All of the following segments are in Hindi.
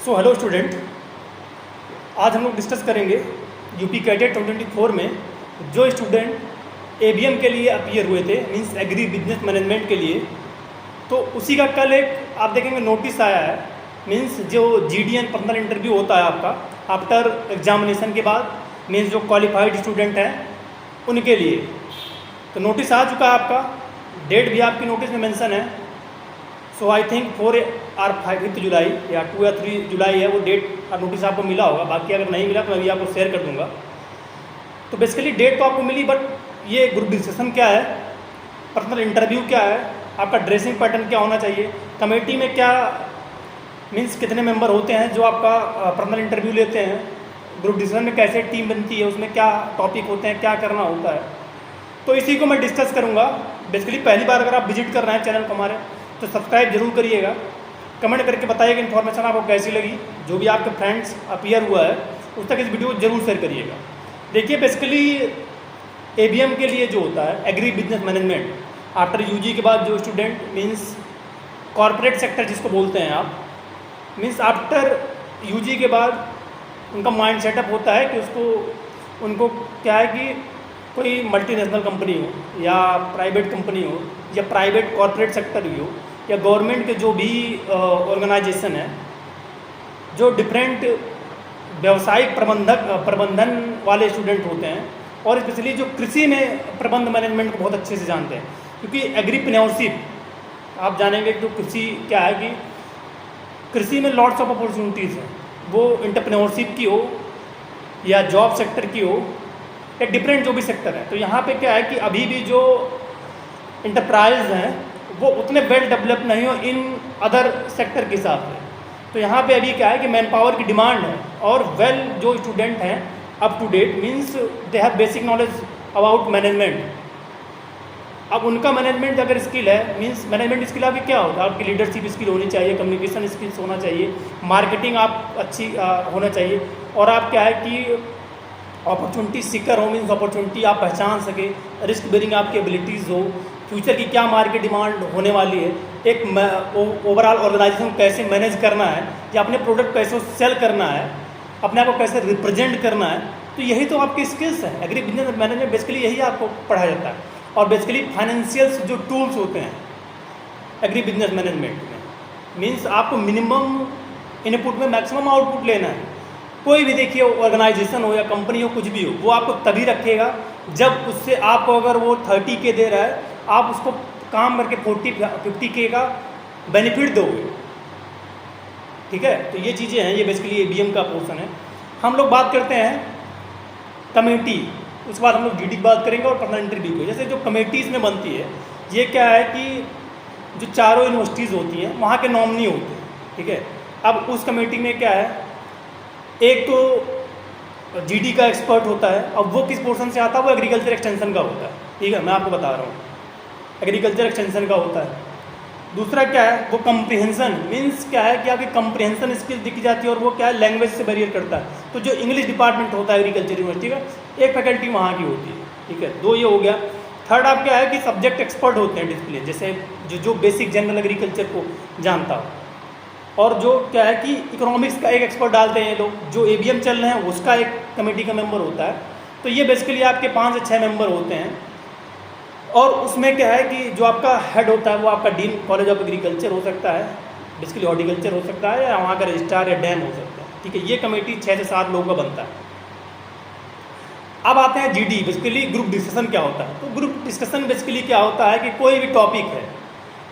सो हेलो स्टूडेंट, आज हम लोग डिस्कस करेंगे यूपी कैडेट 2024 में जो स्टूडेंट एबीएम के लिए अपीयर हुए थे, मींस एग्री बिजनेस मैनेजमेंट के लिए। तो उसी का कल एक आप देखेंगे नोटिस आया है, मींस जो जीडीएन पर्सनल इंटरव्यू होता है आपका आफ्टर एग्जामिनेशन के बाद, मींस जो क्वालिफाइड स्टूडेंट हैं उनके लिए। तो नोटिस आ चुका है आपका, डेट भी आपकी नोटिस में मेंशन है। सो आई थिंक 4 और 5 जुलाई या 2 या 3 जुलाई है वो डेट, नोटिस आपको मिला होगा। बाकी अगर नहीं मिला तो मैं भी आपको शेयर कर दूंगा। तो बेसिकली डेट तो आपको मिली, बट ये ग्रुप डिस्कशन क्या है, पर्सनल इंटरव्यू क्या है, आपका ड्रेसिंग पैटर्न क्या होना चाहिए, कमेटी में क्या मीन्स कितने मेंबर होते हैं जो आपका पर्सनल इंटरव्यू लेते हैं, ग्रुप डिस्कशन में कैसे टीम बनती है, उसमें क्या टॉपिक होते हैं, क्या करना होता है, तो इसी को मैं डिस्कस करूँगा। बेसिकली पहली बार अगर आप विजिट कर रहे हैं चैनल को हमारे, तो सब्सक्राइब जरूर करिएगा, कमेंट करके बताइएगा इन्फॉर्मेशन आपको कैसी लगी। जो भी आपके फ्रेंड्स अपीयर हुआ है उस तक इस वीडियो को जरूर शेयर करिएगा। देखिए बेसिकली एबीएम के लिए जो होता है agri business management, after UG के बाद जो स्टूडेंट मींस कॉरपोरेट सेक्टर जिसको बोलते हैं आप, मींस आफ्टर यूजी के बाद उनका माइंड सेटअप होता है कि उनको क्या है कि कोई मल्टीनेशनल कंपनी हो या प्राइवेट कंपनी हो या प्राइवेट कॉरपोरेट सेक्टर भी हो या गवर्नमेंट के जो भी ऑर्गेनाइजेशन है, जो डिफरेंट व्यवसायिक प्रबंधन वाले स्टूडेंट होते हैं, और स्पेशली जो कृषि में प्रबंध मैनेजमेंट को बहुत अच्छे से जानते हैं। क्योंकि एग्रीप्रेन्योरशिप आप जानेंगे तो कृषि क्या है कि कृषि में लॉट्स ऑफ अपॉर्चुनिटीज़ हैं, वो एंटरप्रेन्योरशिप की हो या जॉब सेक्टर की हो या डिफरेंट जो भी सेक्टर है। तो यहाँ पे क्या है कि अभी भी जो इंटरप्राइज हैं वो उतने वेल डेवलप नहीं हो इन अदर सेक्टर के हिसाब से। तो यहाँ पे अभी क्या है कि मैन पावर की डिमांड है, और वेल जो स्टूडेंट हैं up to date means they have basic knowledge about management. अब उनका मैनेजमेंट अगर स्किल है, मीन्स मैनेजमेंट स्किल आपकी क्या होता है, आपकी लीडरशिप स्किल होनी चाहिए, कम्युनिकेशन स्किल्स होना चाहिए, मार्केटिंग आप अच्छी होना चाहिए, और आप क्या है कि अपॉर्चुनिटी सीकर हो, मीन्स अपॉर्चुनिटी आप पहचान सके, रिस्क बेरिंग आपकी एबिलिटीज़ हो, फ्यूचर की क्या मार्केट डिमांड होने वाली है, एक ओवरऑल ऑर्गेनाइजेशन कैसे मैनेज करना है या अपने प्रोडक्ट कैसे सेल करना है, अपने आप को कैसे रिप्रेजेंट करना है। तो यही तो आपकी स्किल्स हैं। एग्री बिजनेस मैनेजमेंट बेसिकली यही आपको पढ़ाया जाता है। और बेसिकली फाइनेंशियल जो टूल्स होते हैं एग्री बिजनेस मैनेजमेंट में, मीन्स आपको मिनिमम इनपुट में मैक्सिमम आउटपुट लेना है। कोई भी देखिए ऑर्गेनाइजेशन हो या कंपनी हो, कुछ भी हो, वो आपको तभी रखेगा जब उससे आपको अगर वो 30K दे रहा है, आप उसको काम करके 40-50K का बेनिफिट दोगे। ठीक है, तो ये चीज़ें हैं, ये बेसिकली एबीएम का पोर्शन है। हम लोग बात करते हैं कमेटी, उसके बाद हम लोग जीडी की बात करेंगे और पर्सनल इंटरव्यू को। जैसे जो कमेटीज़ में बनती है, ये क्या है कि जो चारों यूनिवर्सिटीज़ होती हैं वहाँ के नॉमिनी होते हैं। ठीक है, अब उस कमेटी में क्या है, एक तो जीडी का एक्सपर्ट होता है। अब वो किस पोर्शन से आता है, वो एग्रीकल्चर एक्सटेंशन का होता है। ठीक है, मैं आपको बता रहा हूँ, एग्रीकल्चर एक्सटेंशन का होता है। दूसरा क्या है, वो कम्प्रिहेंसन, मीन्स क्या है कि आपकी कम्प्रिहेंसन स्किल दिख जाती है, और वो क्या है लैंग्वेज से बैरियर करता है। तो जो इंग्लिश डिपार्टमेंट होता है एग्रीकल्चर यूनिवर्सिटी का, एक फैकल्टी वहाँ की होती है। ठीक है, 2 ये हो गया। थर्ड आप क्या है कि सब्जेक्ट एक्सपर्ट होते हैं डिस्प्ले, जैसे जो बेसिक जनरल एग्रीकल्चर को जानता हो, और जो क्या है कि इकोनॉमिक्स का एक एक्सपर्ट डालते हैं ये लोग, जो एबीएम चल रहे हैं उसका एक कमेटी का मेंबर होता है। तो ये बेसिकली आपके 5 से 6 मेंबर होते हैं। और उसमें क्या है कि जो आपका हेड होता है वो आपका डीन कॉलेज ऑफ एग्रीकल्चर हो सकता है, बेसिकली हॉर्टिकल्चर हो सकता है, या वहाँ का रजिस्ट्रार या डैम हो सकता है। ठीक है, ये कमेटी 6 से 7 लोगों का बनता है। अब आते हैं जीडी, बेसिकली ग्रुप डिस्कशन क्या होता है। तो ग्रुप डिस्कशन बेसिकली क्या होता है कि कोई भी टॉपिक है,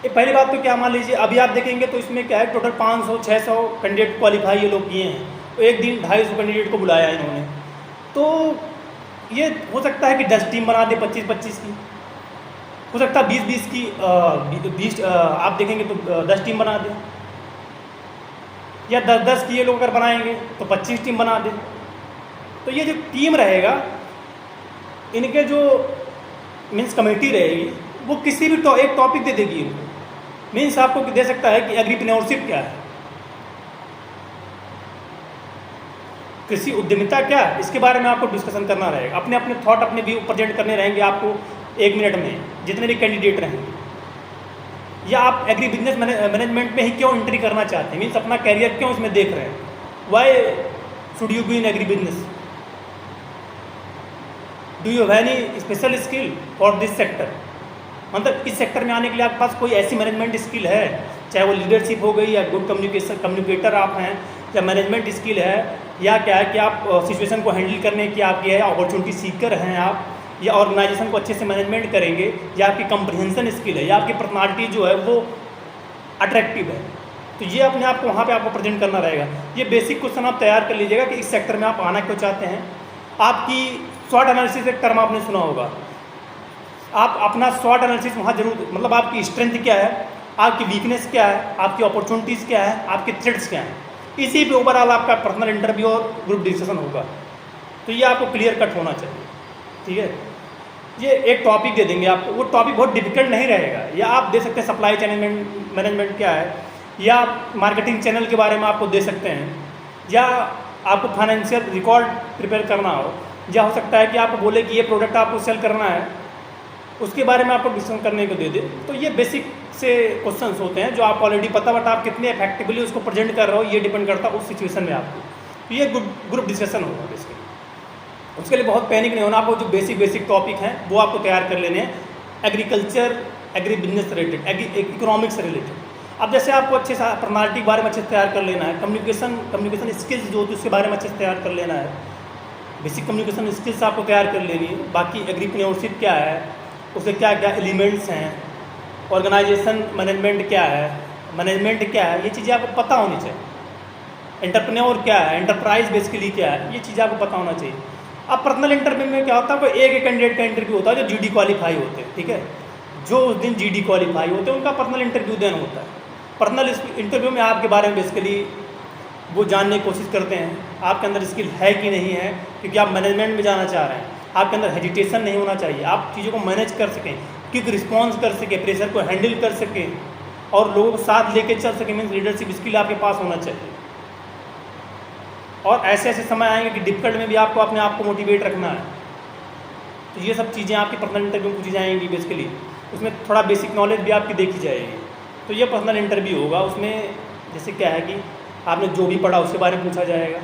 ये पहली बात तो क्या मान लीजिए अभी आप देखेंगे तो इसमें क्या है टोटल 500-600 कैंडिडेट क्वालिफाई ये लोग किए हैं। तो एक दिन 250 कैंडिडेट को बुलाया इन्होंने। तो ये हो सकता है कि 10 टीम बना दे, 25-25 की, हो सकता है 20-20 की 20 आप देखेंगे तो 10 टीम बना दे, या 10-10 की ये लोग अगर बनाएंगे तो 25 टीम बना दे। तो ये जो टीम रहेगा, इनके जो मीन्स कमेटी रहेगी, वो किसी भी एक टॉपिक दे देगी इनको। मीन्स आपको दे सकता है कि एग्रीप्रेन्योरशिप क्या है, कृषि उद्यमिता क्या है, इसके बारे में आपको डिस्कशन करना रहेगा। अपने अपने थॉट, अपने व्यू प्रेजेंट करने रहेंगे आपको 1 मिनट में, जितने भी कैंडिडेट रहेंगे। या आप एग्री बिजनेस मैनेजमेंट में ही क्यों एंट्री करना चाहते हैं, मीन्स अपना कैरियर क्यों उसमें देख रहे हैं, why should you be in agri business, do you have any special skill for this sector, मतलब इस सेक्टर में आने के लिए आपके पास कोई ऐसी मैनेजमेंट स्किल है, चाहे वो लीडरशिप हो गई या गुड कम्युनिकेटर आप हैं, या मैनेजमेंट स्किल है, या क्या है कि आप सिचुएशन को हैंडल करने की आपकी है, अपॉर्चुनिटी सीकर हैं आप, या ऑर्गेनाइजेशन को अच्छे से मैनेजमेंट करेंगे, या आपकी कंप्रिहेंशन स्किल है, या आपकी पर्सनालिटी जो है वो अट्रैक्टिव है। तो ये अपने आप को वहाँ पे आपको प्रेजेंट करना रहेगा। ये बेसिक क्वेश्चन आप तैयार कर लीजिएगा कि इस सेक्टर में आप आना क्यों चाहते हैं। आपकी स्वॉट एनालिसिस एक टर्म आपने सुना होगा, आप अपना स्वॉट एनालिसिस वहाँ जरूर, मतलब आपकी स्ट्रेंथ क्या है, आपकी वीकनेस क्या है, आपकी अपॉर्चुनिटीज़ क्या है, आपके थ्रेट्स क्या हैं, इसी पे ओवरऑल आपका पर्सनल इंटरव्यू और ग्रुप डिस्कशन होगा। तो ये आपको क्लियर कट होना चाहिए, ठीक है। ये एक टॉपिक दे देंगे आपको, वो टॉपिक बहुत डिफिकल्ट नहीं रहेगा, या आप दे सकते हैं सप्लाई चैन मैनेजमेंट क्या है, या मार्केटिंग चैनल के बारे में आपको दे सकते हैं, या आपको फाइनेंशियल रिकॉर्ड प्रिपेयर करना हो, या हो सकता है कि आपको बोले कि ये प्रोडक्ट आपको सेल करना है, उसके बारे में आपको डिस्कशन करने को दे दे। तो ये बेसिक से क्वेश्चंस होते हैं जो आप ऑलरेडी पता, बट आप कितने इफेक्टिवली उसको प्रेजेंट कर रहे हो ये डिपेंड करता है उस सिचुएशन में आपको। तो ये ग्रुप डिस्कशन होगा बेसिकली। उसके लिए बहुत पैनिक नहीं होना, आपको जो बेसिक टॉपिक हैं वो आपको तैयार कर लेने हैं, एग्रीकल्चर, एग्री बिजनेस से रिलेटेड, इकोनॉमिक्स से रिलेटेड। अब जैसे आपको अच्छे से पर्सनालिटी के बारे में अच्छे से तैयार कर लेना है, कम्युनिकेशन स्किल्स जो होती है उसके बारे में अच्छे से तैयार कर लेना है, बेसिक कम्युनिकेशन स्किल्स आपको तैयार कर लेनी है। बाकी एग्रीप्रेन्योरशिप क्या है, उसके क्या क्या एलिमेंट्स हैं, ऑर्गेनाइजेशन मैनेजमेंट क्या है, मैनेजमेंट क्या है, ये चीज़ें आपको पता होनी चाहिए। एंटरप्रेन्योर क्या है, एंटरप्राइज बेसिकली क्या है, ये चीज़ें आपको पता होना चाहिए। अब पर्सनल इंटरव्यू में क्या होता है, कोई एक कैंडिडेट का इंटरव्यू होता है जो जीडी क्वालिफाई होते हैं, ठीक है, जो उस दिन जीडी क्वालिफाई होते हैं उनका पर्सनल इंटरव्यू देना होता है। पर्सनल इंटरव्यू में आपके बारे में बेसिकली वो जानने की कोशिश करते हैं आपके अंदर स्किल है कि नहीं है, क्योंकि आप मैनेजमेंट में जाना चाह रहे हैं, आपके अंदर हेजिटेशन नहीं होना चाहिए, आप चीज़ों को मैनेज कर सकें, क्विक रिस्पॉन्स कर सकें, प्रेशर को हैंडल कर सकें और लोगों को साथ लेके चल सकें, मीन्स लीडरशिप स्किल आपके पास होना चाहिए। और ऐसे ऐसे समय आएंगे कि डिफिकल्ट में भी आपको अपने आप को मोटिवेट रखना है। तो ये सब चीज़ें आपकी पर्सनल इंटरव्यू में पूछी जाएंगी बेसिकली, उसमें थोड़ा बेसिक नॉलेज भी आपकी देखी जाएगी। तो ये पर्सनल इंटरव्यू होगा, उसमें जैसे क्या है कि आपने जो भी पढ़ा उसके बारे में पूछा जाएगा,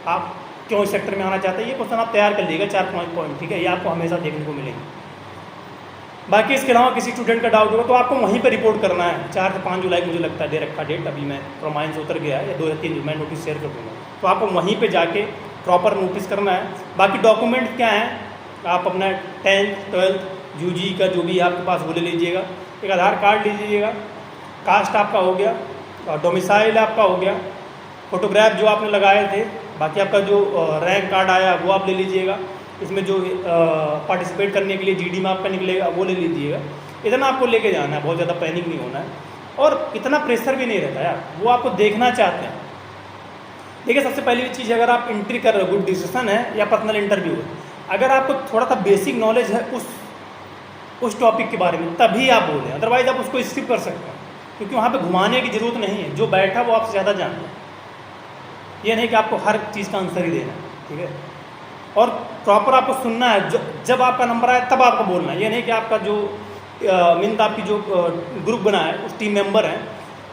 आप क्यों इस सेक्टर में आना चाहते हैं, ये क्वेश्चन आप तैयार कर लीजिएगा 4-5 पॉइंट, ठीक है, ये आपको हमेशा देखने को मिलेंगे। बाकी इसके अलावा किसी स्टूडेंट का डाउट होगा तो आपको वहीं पर रिपोर्ट करना है। 4 से 5 जुलाई मुझे लगता है दे रखा डेट, अभी मैं प्रमाइन से उतर गया है, या 2 या 3 मैं नोटिस शेयर कर दूँगा, तो आपको वहीं पे जाके प्रॉपर नोटिस करना है। बाकी डॉक्यूमेंट क्या हैं, आप अपना 10th 12th यूजी का जो भी आपके पास वो ले लीजिएगा, एक आधार कार्ड ले लीजिएगा, कास्ट आपका हो गया, डोमिसाइल आपका हो गया, फोटोग्राफ जो आपने लगाए थे, बाकी आपका जो रैंक कार्ड आया वो आप ले लीजिएगा, इसमें जो पार्टिसिपेट करने के लिए जीडी में आपका निकलेगा वो ले लीजिएगा। इतना आपको लेके जाना है, बहुत ज़्यादा पैनिक नहीं होना है, और इतना प्रेशर भी नहीं रहता यार, वो आपको देखना चाहते हैं। देखिए सबसे पहली चीज़, अगर आप एंट्री कर रहे हो, गुड डिस्कशन है या पर्सनल इंटरव्यू है, अगर आपको थोड़ा सा बेसिक नॉलेज है उस टॉपिक के बारे में तभी आप बोलें, अदरवाइज आप उसको स्किप कर सकते हैं, क्योंकि वहाँ पे घुमाने की ज़रूरत नहीं है, जो बैठा वो आपसे ज़्यादा जानता है। ये नहीं कि आपको हर चीज़ का आंसर ही देना है, ठीक है, और प्रॉपर आपको सुनना है, जब आपका नंबर आए तब आपको बोलना है। ये नहीं कि आपका जो मीन्स आपकी जो ग्रुप बना है उस टीम मेंबर हैं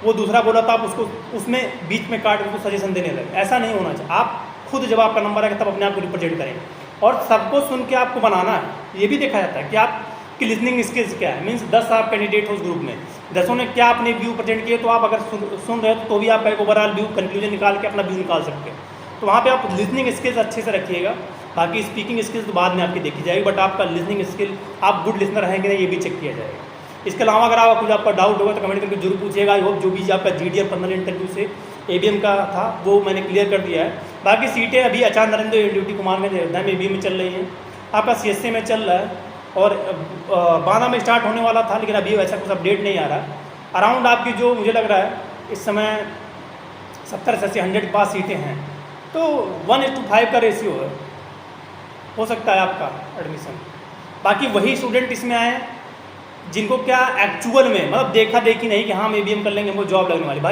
वो दूसरा बोला था आप उसको उसमें बीच में काट उसको सजेशन देने लगे, ऐसा नहीं होना चाहिए। आप खुद जब आपका नंबर आएगा तब अपने आप को रिप्रेजेंट करेंगे, और सबको सुन के आपको बनाना है। ये भी देखा जाता है कि आपकी लिसनिंग स्किल्स क्या है, मीन्स 10 आप कैंडिडेट हो उस ग्रुप में, 10 ने क्या अपने व्यू प्रेजेंट किए, तो आप अगर सुन रहे हो तो भी आप एक ओवरऑल व्यू कंक्लूजन निकाल के अपना व्यू निकाल सकते हैं। तो वहाँ पे आप लिसनिंग स्किल्स अच्छे से रखिएगा, बाकी स्पीकिंग स्किल्स तो बाद में आपकी देखी जाएगी, बट आपका लिसनिंग स्किल, आप गुड लिसनर रहेंगे ना, ये भी चेक किया जाएगा। इसके अलावा अगर आप कुछ आपका डाउट होगा तो कमेंट करके जरूर पूछिएगा। आई होप जो भी आपका जीडी और पर्सनल इंटरव्यू से एबीएम का था वो मैंने क्लियर कर दिया है। बाकी सीटें अभी आचार्य नरेंद्र ड्यूटी कुमार में अयोध्या में एबीएम में चल रही हैं, आपका सीएसए में चल रहा है, और बांदा में स्टार्ट होने वाला था, लेकिन अभी वैसा कुछ अपडेट नहीं आ रहा। अराउंड आपकी जो मुझे लग रहा है इस समय 70 से 100 के पास सीटें हैं, तो 1:5 का रेशियो है, हो सकता है आपका एडमिशन। बाकी वही स्टूडेंट इसमें आए जिनको क्या एक्चुअल में मतलब देखा देखी नहीं कि हाँ हम एबीएम कर लेंगे, हमको जॉब लगने वाली।